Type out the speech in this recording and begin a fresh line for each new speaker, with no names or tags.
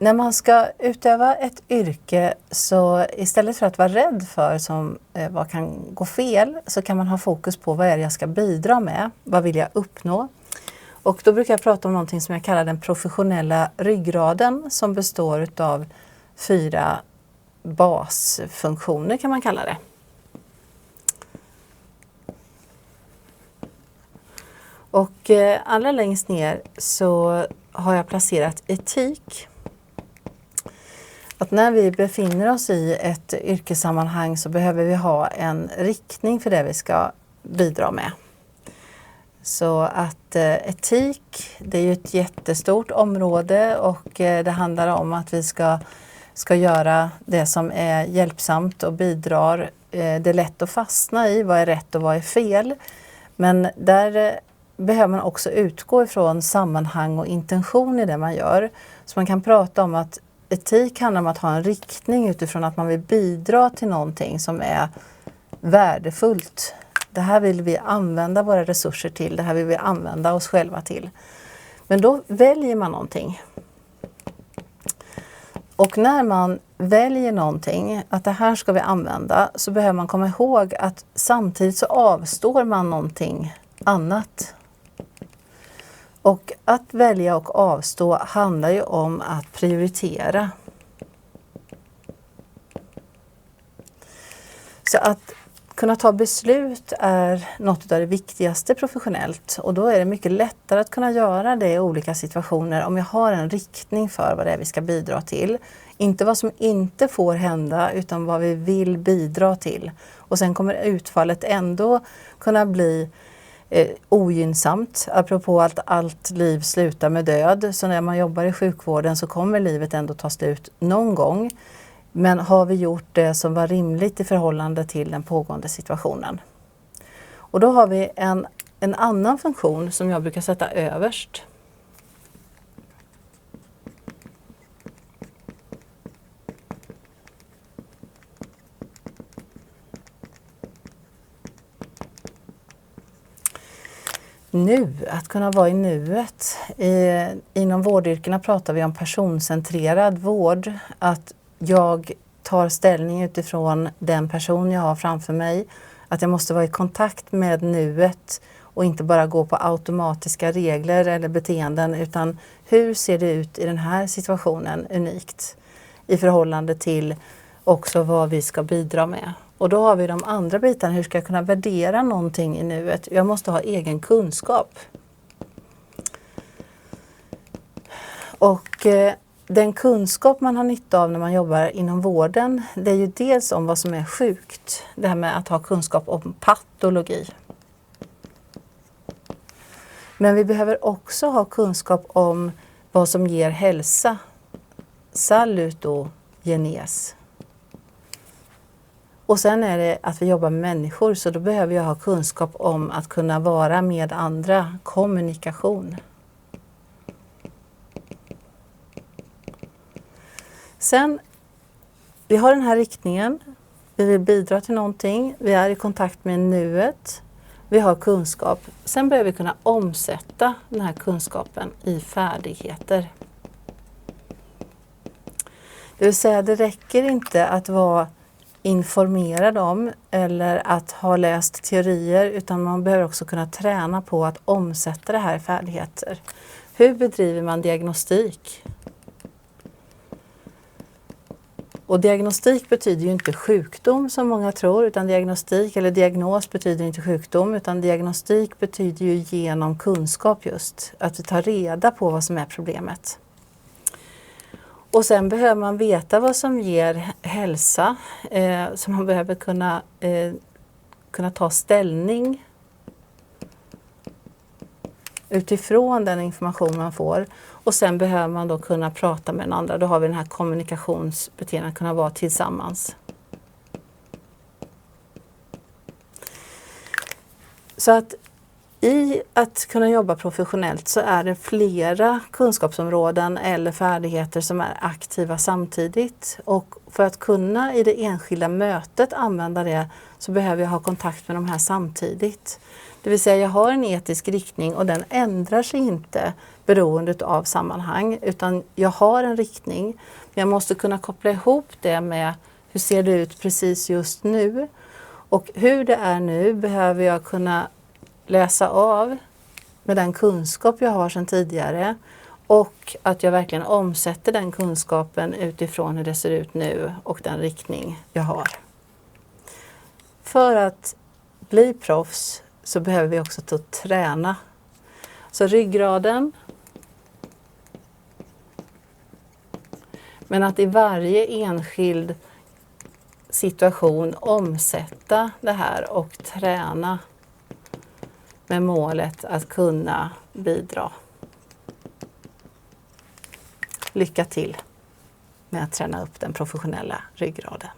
När man ska utöva ett yrke, så istället för att vara rädd för vad kan gå fel, så kan man ha fokus på vad är det jag ska bidra med, vad vill jag uppnå. Och då brukar jag prata om någonting som jag kallar den professionella ryggraden, som består av 4 basfunktioner kan man kalla det. Och allra längst ner så har jag placerat etik. Att när vi befinner oss i ett yrkessammanhang så behöver vi ha en riktning för det vi ska bidra med. Så att etik, det är ju ett jättestort område, och det handlar om att vi ska göra det som är hjälpsamt och bidrar. Det är lätt att fastna i vad är rätt och vad är fel. Men där behöver man också utgå ifrån sammanhang och intention i det man gör. Så man kan prata om att etik handlar om att ha en riktning utifrån att man vill bidra till någonting som är värdefullt. Det här vill vi använda våra resurser till, det här vill vi använda oss själva till. Men då väljer man någonting. Och när man väljer någonting, att det här ska vi använda, så behöver man komma ihåg att samtidigt så avstår man någonting annat. Och att välja och avstå handlar ju om att prioritera. Så att kunna ta beslut är något av det viktigaste professionellt, och då är det mycket lättare att kunna göra det i olika situationer om jag har en riktning för vad det är vi ska bidra till. Inte vad som inte får hända, utan vad vi vill bidra till. Och sen kommer utfallet ändå kunna bli ogynnsamt, apropå att allt liv slutar med död. Så när man jobbar i sjukvården så kommer livet ändå ta slut någon gång. Men har vi gjort det som var rimligt i förhållande till den pågående situationen? Och då har vi en annan funktion som jag brukar sätta överst. Att kunna vara i nuet. Inom vårdyrkena pratar vi om personcentrerad vård. Att jag tar ställning utifrån den person jag har framför mig. Att jag måste vara i kontakt med nuet och inte bara gå på automatiska regler eller beteenden, utan hur ser det ut i den här situationen unikt i förhållande till också vad vi ska bidra med. Och då har vi de andra bitarna, hur ska jag kunna värdera någonting i nuet? Jag måste ha egen kunskap. Och den kunskap man har nytta av när man jobbar inom vården, det är ju dels om vad som är sjukt. Det här med att ha kunskap om patologi. Men vi behöver också ha kunskap om vad som ger hälsa. Salutogenes. Och sen är det att vi jobbar med människor, så då behöver jag ha kunskap om att kunna vara med andra, kommunikation. Sen, vi har den här riktningen, vi vill bidra till någonting, vi är i kontakt med nuet, vi har kunskap. Sen behöver vi kunna omsätta den här kunskapen i färdigheter. Det vill säga, det räcker inte att vara informerad om eller att ha läst teorier, utan man behöver också kunna träna på att omsätta det här i färdigheter. Hur bedriver man diagnostik? Och diagnostik betyder ju inte sjukdom som många tror, utan diagnostik eller diagnos betyder inte sjukdom, utan diagnostik betyder ju genom kunskap just, att vi tar reda på vad som är problemet. Och sen behöver man veta vad som ger hälsa, så man behöver kunna ta ställning utifrån den information man får. Och sen behöver man då kunna prata med den andra. Då har vi den här kommunikationsbeteendet, att kunna vara tillsammans. Så att i att kunna jobba professionellt så är det flera kunskapsområden eller färdigheter som är aktiva samtidigt. Och för att kunna i det enskilda mötet använda det, så behöver jag ha kontakt med de här samtidigt. Det vill säga jag har en etisk riktning och den ändrar sig inte beroende av sammanhang, utan jag har en riktning. Men jag måste kunna koppla ihop det med hur ser det ut precis just nu. Och hur det är nu behöver jag kunna läsa av med den kunskap jag har sedan tidigare. Och att jag verkligen omsätter den kunskapen utifrån hur det ser ut nu och den riktning jag har. För att bli proffs så behöver vi också träna. Så ryggraden. Men att i varje enskild situation omsätta det här och träna med målet att kunna bidra. Lycka till med att träna upp den professionella ryggraden.